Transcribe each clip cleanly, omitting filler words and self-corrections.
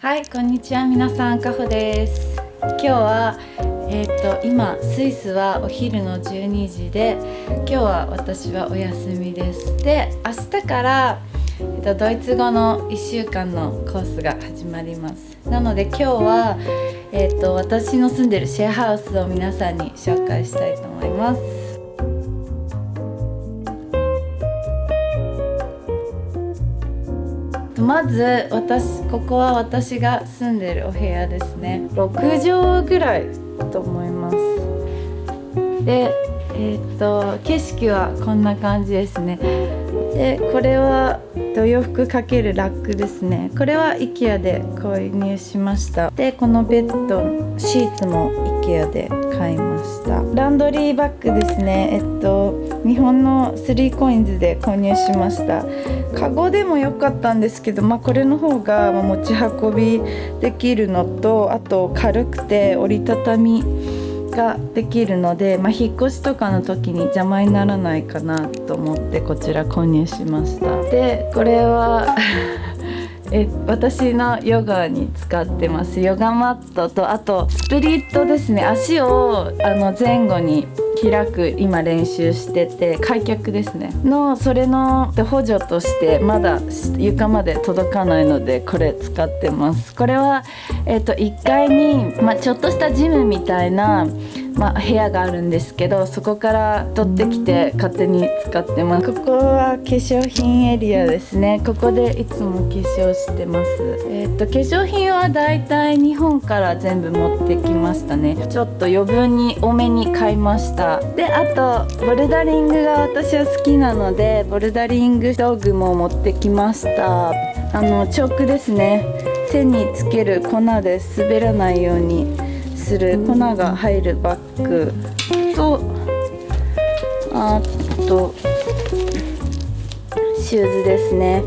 はい、こんにちは。皆さん、かほです。今日は、今スイスはお昼の12時で、今日は私はお休みです。で、明日から、ドイツ語の1週間のコースが始まります。なので今日は、私の住んでるシェアハウスを皆さんに紹介したいと思います。まずここは私が住んでるお部屋ですね。6畳ぐらいと思います。で、景色はこんな感じですね。で、これは洋服かけるラックですね。これは IKEA で購入しました。で、このベッドシーツも IKEA で買いました。ランドリーバッグですね。日本の3コインズで購入しました。カゴでも良かったんですけど、これの方が持ち運びできるのと、あと軽くて折りたたみができるので、引っ越しとかの時に邪魔にならないかなと思ってこちら購入しました。で、これは私のヨガに使ってます。ヨガマットと、あとスプリットですね。足を前後に開く今練習してて、開脚ですねのそれの補助として、まだ床まで届かないのでこれ使ってます。これは、1階に、ちょっとしたジムみたいな部屋があるんですけど、そこから取ってきて勝手に使ってます。ここは化粧品エリアですね。ここでいつも化粧してます。化粧品はだいたい日本から全部持ってきましたね。ちょっと余分に多めに買いました。で、あとボルダリングが私は好きなので、ボルダリング道具も持ってきました。チョークですね。手につける粉で滑らないようにする粉が入るバッグと、あとシューズですね。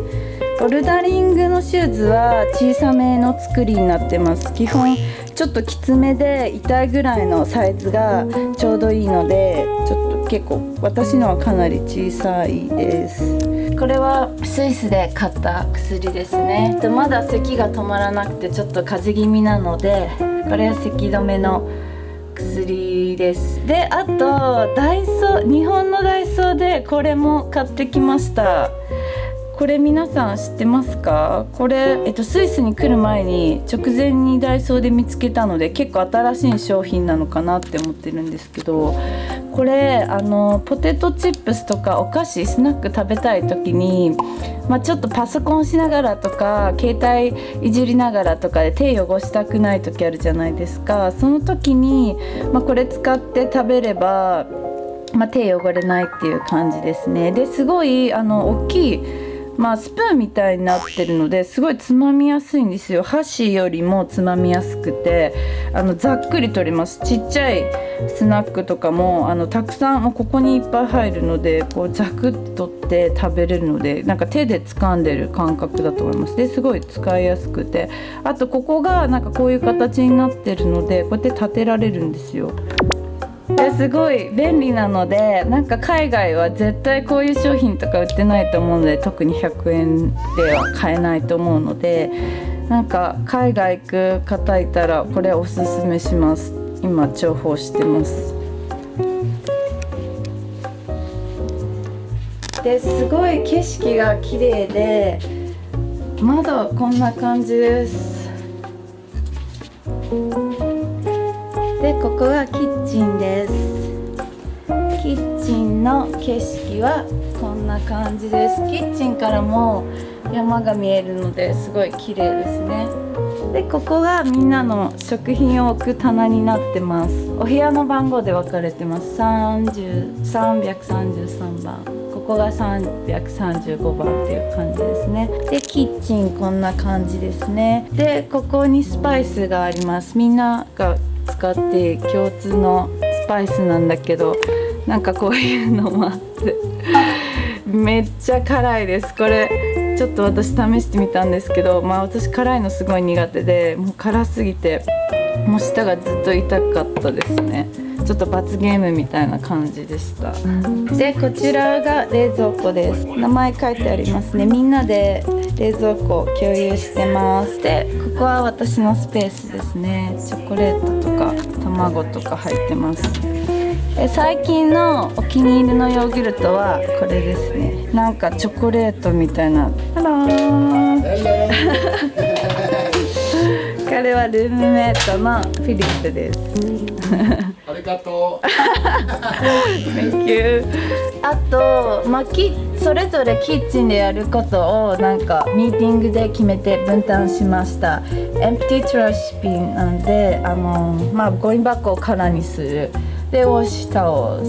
ボルダリングのシューズは小さめの作りになってます。基本ちょっときつめで痛いぐらいのサイズがちょうどいいので、ちょっと結構私のはかなり小さいです。これはスイスで買った薬ですね。まだ咳が止まらなくてちょっと風邪気味なので、これは咳止めの薬です。で、あと日本のダイソーでこれも買ってきました。これ皆さん知ってますか？これ、スイスに来る前に直前にダイソーで見つけたので、結構新しい商品なのかなって思ってるんですけど、これポテトチップスとかお菓子スナック食べたい時に、ちょっとパソコンしながらとか携帯いじりながらとかで手汚したくない時あるじゃないですか。その時に、これ使って食べれば、手汚れないっていう感じですね。ですごい大きいスプーンみたいになってるので、すごいつまみやすいんですよ。箸よりもつまみやすくて、ざっくり取れます。ちっちゃいスナックとかもたくさんここにいっぱい入るので、こうザクッと取って食べれるので、なんか手で掴んでる感覚だと思います。ですごい使いやすくて、あとここがなんかこういう形になってるので、こうやって立てられるんですよ。すごい便利なので、なんか海外は絶対こういう商品とか売ってないと思うので、特に100円では買えないと思うので、なんか海外行く方いたらこれおすすめします。今重宝してます。ですごい景色が綺麗で、窓こんな感じです。で、ここがキッチンです。キッチンの景色はこんな感じです。キッチンからも山が見えるのですごい綺麗ですね。で、ここがみんなの食品を置く棚になってます。お部屋の番号で分かれてます。333番、ここが335番っていう感じですね。で、キッチンこんな感じですね。で、ここにスパイスがあります。みんなが使って共通のスパイスなんだけど、なんかこういうのもあってめっちゃ辛いです。これちょっと私試してみたんですけど、私辛いのすごい苦手で、もう辛すぎてもう舌がずっと痛かったですね。ちょっと罰ゲームみたいな感じでした。でこちらが冷蔵庫です。名前書いてありますね。みんなで冷蔵庫を共有してます。でここは私のスペースですね。チョコレートとか卵とか入ってます。で最近のお気に入りのヨーグルトはこれですね。なんかチョコレートみたいな。ハロー彼はルームメイトのフィリップです。ありがとう。Thank you。あと、それぞれキッチンでやることをなんかミーティングで決めて分担しました。Empty trash bin なんで、ゴミ箱を空にする。で、ウォッシュタオル、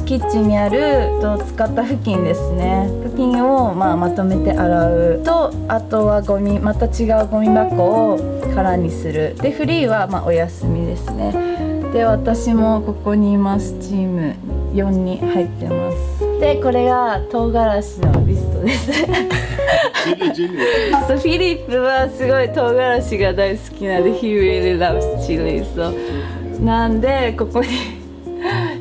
キッチンにある使った布巾ですね。布巾をまとめて洗うと、あとはまた違うゴミ箱を空にする。で、フリーはお休みですね。で私もここにいます。チーム4に入ってます。でこれが唐辛子のリストですそうフィリップはすごい唐辛子が大好きなので He really loves chili、なんでここに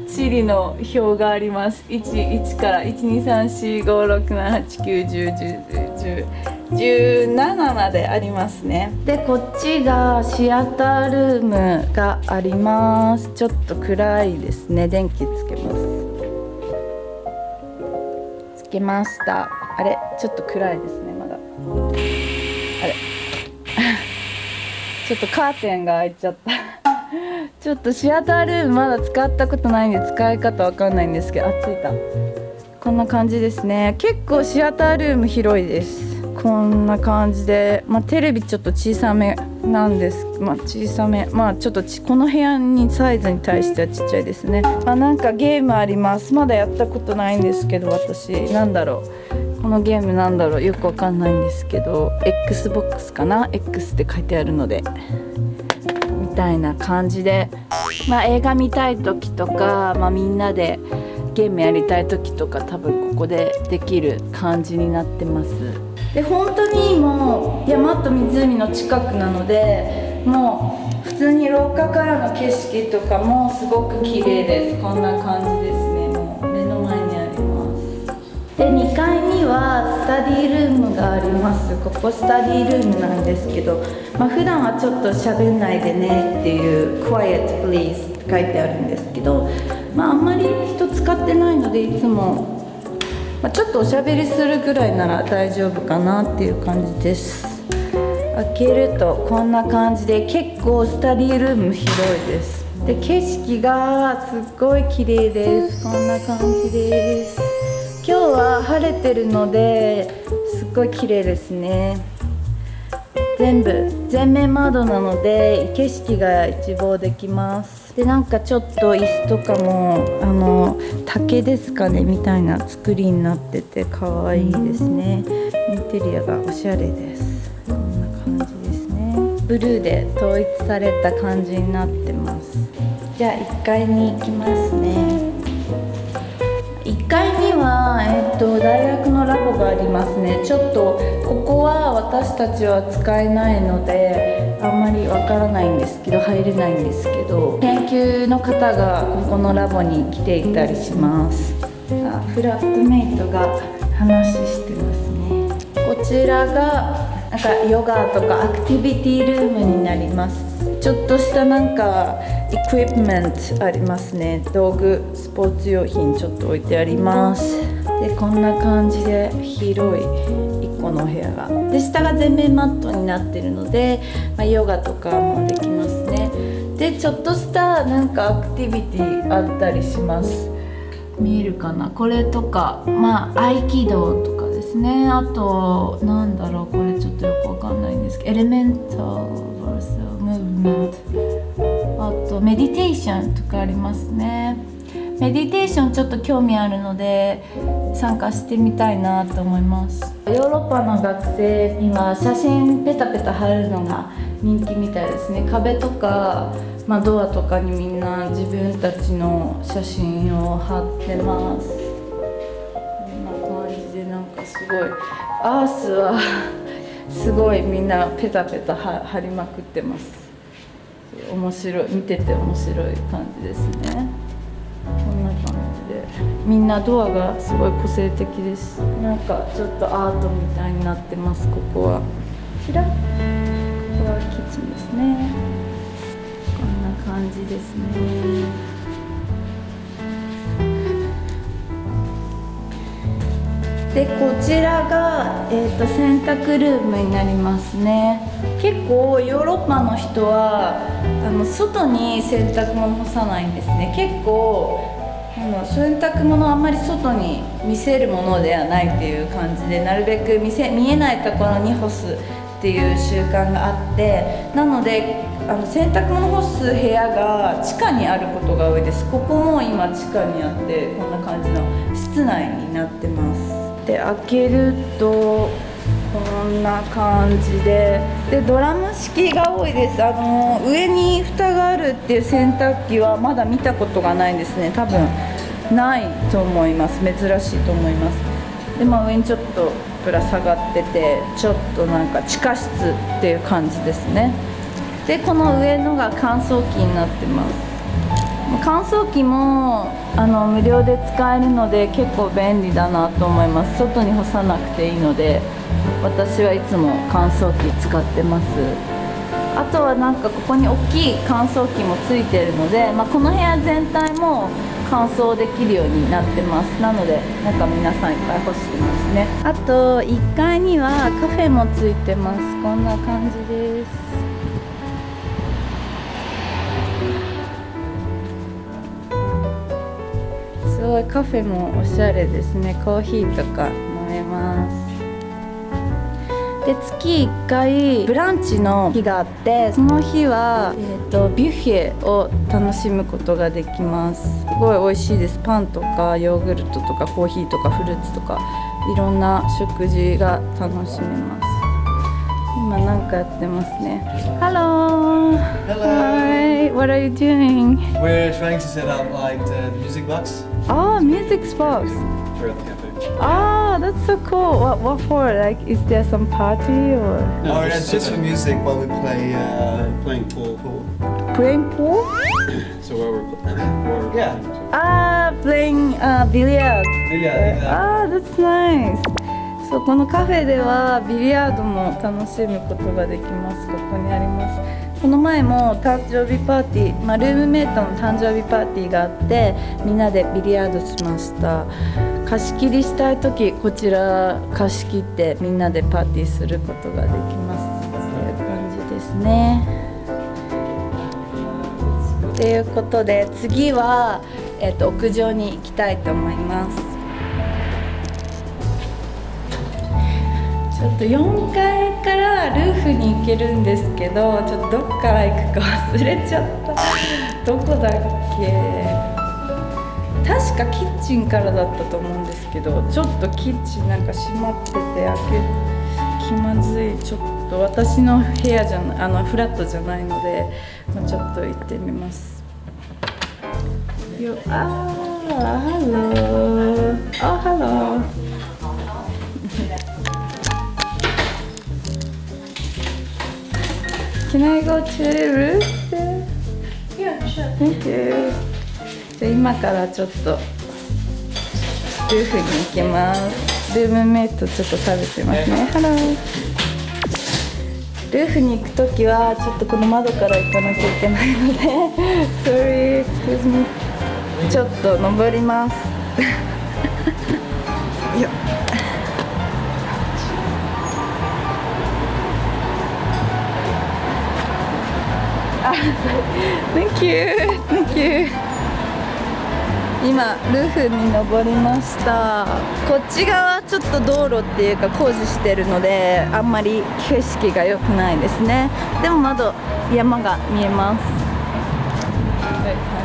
チリの表があります。1から1234567891017までありますね。でこっちがシアタールームがあります。ちょっと暗いですね。電気つけます。つけました。あれちょっと暗いですね。まだあれちょっとカーテンが開いちゃったちょっとシアタールームまだ使ったことないんで使い方わかんないんですけど、ついた。こんな感じですね。結構シアタールーム広いです。こんな感じで、テレビちょっと小さめなんです。小さめ、ちょっとこの部屋にサイズに対してはちっちゃいですね。なんかゲームあります。まだやったことないんですけど、私なんだろう。このゲームなんだろう、よくわかんないんですけど、Xbox かな、X って書いてあるので。みたいな感じで、映画見たい時とか、みんなでゲームやりたい時とか多分ここでできる感じになってます。で本当にもう山と湖の近くなので、もう普通に廊下からの景色とかもすごく綺麗です。こんな感じですね。もう目の前にあります。で2階にはスタディルームがあります。ここスタディルームなんですけど、普段はちょっと喋んないでねっていう Quiet please って書いてあるんですけど、あんまり人使ってないので、いつも、ちょっとおしゃべりするぐらいなら大丈夫かなっていう感じです。開けるとこんな感じで、結構スタディルーム広いです。で景色がすっごい綺麗です。こんな感じです。今日は晴れてるのですっごい綺麗ですね。全面窓なので景色が一望できます。でなんかちょっと椅子とかも竹ですかねみたいな作りになってて可愛いですね。インテリアがおしゃれです。こんな感じですね。ブルーで統一された感じになってます。じゃあ1階に行きますね。1階には、大学のラボがありますね。ちょっとここは私たちは使えないのであんまりわからないんですけど、入れないんですけど、研究の方がここのラボに来ていたりします。フラットメイトが話してますね。こちらがなんかヨガとかアクティビティルームになります。ちょっとしたなんかエクイプメントありますね。道具、スポーツ用品ちょっと置いてあります。でこんな感じで広い1個のお部屋が、で下が全面マットになってるので、ヨガとかもできますね。でちょっとしたなんかアクティビティあったりします。見えるかな、これとか合気道とかですね。あとなんだろう、これちょっとよくわかんないんですけど、エレメンタル vs ムーブメント、あとメディテーションとかありますね。メディテーションちょっと興味あるので参加してみたいなと思います。ヨーロッパの学生には写真ペタペタ貼るのが人気みたいですね。壁とか、ドアとかにみんな自分たちの写真を貼ってます。こんな感じでなんかすごいアースはすごいみんなペタペタ貼りまくってます。す面白い、見てて面白い感じですね。こんな感じでみんなドアがすごい個性的です。なんかちょっとアートみたいになってます。ここはこちら、ここはキッチンですね。こんな感じですね。でこちらが、洗濯ルームになりますね。結構ヨーロッパの人は外に洗濯物干さないんですね。結構洗濯物あんまり外に見せるものではないっていう感じで、なるべく見えないところに干すっていう習慣があって、なので洗濯物干す部屋が地下にあることが多いです。ここも今地下にあって、こんな感じの室内になってます。で開けるとこんな感じで、ドラム式が多いです。上に蓋があるっていう洗濯機はまだ見たことがないんですね。多分ないと思います。珍しいと思います。で上にちょっとぶら下がってて、ちょっとなんか地下室っていう感じですね。でこの上のが乾燥機になってます。乾燥機も無料で使えるので結構便利だなと思います。外に干さなくていいので、私はいつも乾燥機使ってます。あとはなんかここに大きい乾燥機もついてるので、この部屋全体も乾燥できるようになってます。なのでなんか皆さんいっぱい干してますね。あと1階にはカフェもついてます。こんな感じです。すごいカフェもおしゃれですね。コーヒーとか飲めます。で月1回ブランチの日があって、その日は、ビュッフェを楽しむことができます。すごい美味しいです。パンとかヨーグルトとかコーヒーとかフルーツとかいろんな食事が楽しめます。今なんかやってますね。Hello. Hello. Hi. What are you doing? We're trying to set up like the music box Oh, music box. for the cafe. Oh, that's so cool. What for? Like, is there some party or No, it's just for music while we play playing pool. playing pool? So while we're yeah. Playing billiard. Yeah. That's nice. そう、このカフェではビリヤードも楽しむことができます。ここにあります。この前も誕生日パーティー、ルームメイトの誕生日パーティーがあって、みんなでビリヤードしました。貸し切りしたいとき、こちら貸し切ってみんなでパーティーすることができます。そういう感じですね。ということで次は、屋上に行きたいと思います。ちょっと4階からルーフに行けるんですけど、ちょっとどっから行くか忘れちゃった。どこだっけ？確かキッチンからだったと思うんですけど、ちょっとキッチンなんか閉まってて気まずい。ちょっと私の部屋じゃない、フラットじゃないので、ちょっと行ってみます。Hello. Oh, hello. Can I go to the roof there? Yeah, sure. Thank you. じゃあ今からちょっとルーフに行きます。ルームメイトちょっと食べてますね。Hello. ルーフに行くときはちょっとこの窓から行かなきゃいけないのでSorry, excuse me. ちょっと登りますよっ。Thank you. Thank you. 今ルーフに登りました。こっち側ちょっと道路っていうか工事してるのであんまり景色が良くないですね。でも山が見えます。こういう感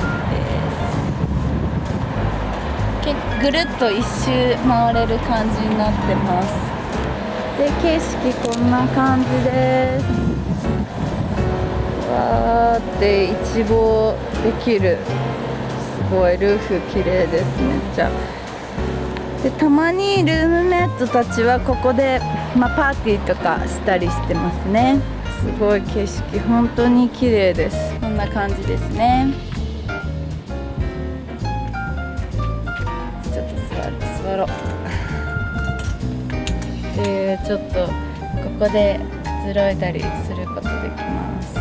じです。ぐるっと一周回れる感じになってます。で景色こんな感じです。わーって一望できる。すごいルーフ綺麗です。めっちゃ。でたまにルームメイトたちはここで、パーティーとかしたりしてますね。すごい景色、本当に綺麗です。こんな感じですね。ちょっと座ろう。ちょっとここでくつろいだりすることできます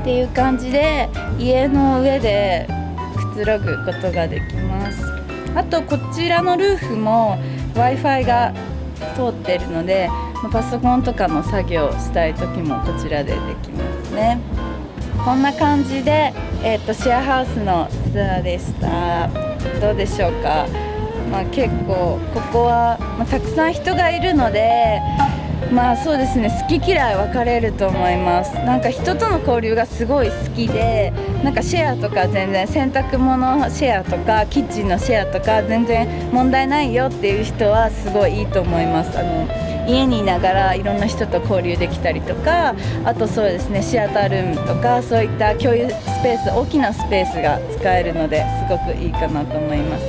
っていう感じで、家の上でくつろぐことができます。あとこちらのルーフも Wi-Fi が通ってるので、パソコンとかの作業をしたい時もこちらでできますね。こんな感じで、シェアハウスのツアーでした。どうでしょうか。結構ここは、たくさん人がいるので、そうですね、好き嫌い分かれると思います。なんか人との交流がすごい好きで、なんかシェアとか全然洗濯物シェアとかキッチンのシェアとか全然問題ないよっていう人はすごいいいと思います。家にいながらいろんな人と交流できたりとか、あとそうですね、シアタールームとかそういった共有スペース、大きなスペースが使えるのですごくいいかなと思います。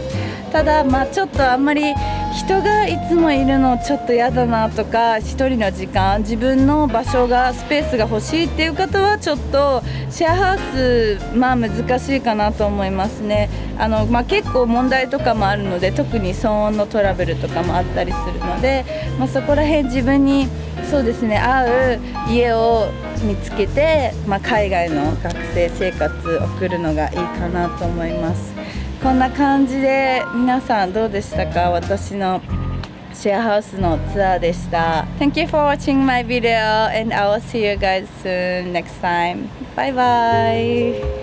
ただちょっとあんまり人がいつもいるのちょっと嫌だなとか、一人の時間、自分の場所がスペースが欲しいっていう方はちょっとシェアハウス難しいかなと思いますね。結構問題とかもあるので、特に騒音のトラブルとかもあったりするので、そこら辺自分にそうですね、合う家を見つけて、海外の学生生活を送るのがいいかなと思います。こんな感じで皆さんどうでしたか。私のシェアハウスのツアーでした。Thank you for watching my video and I will see you guys soon next time. Bye bye.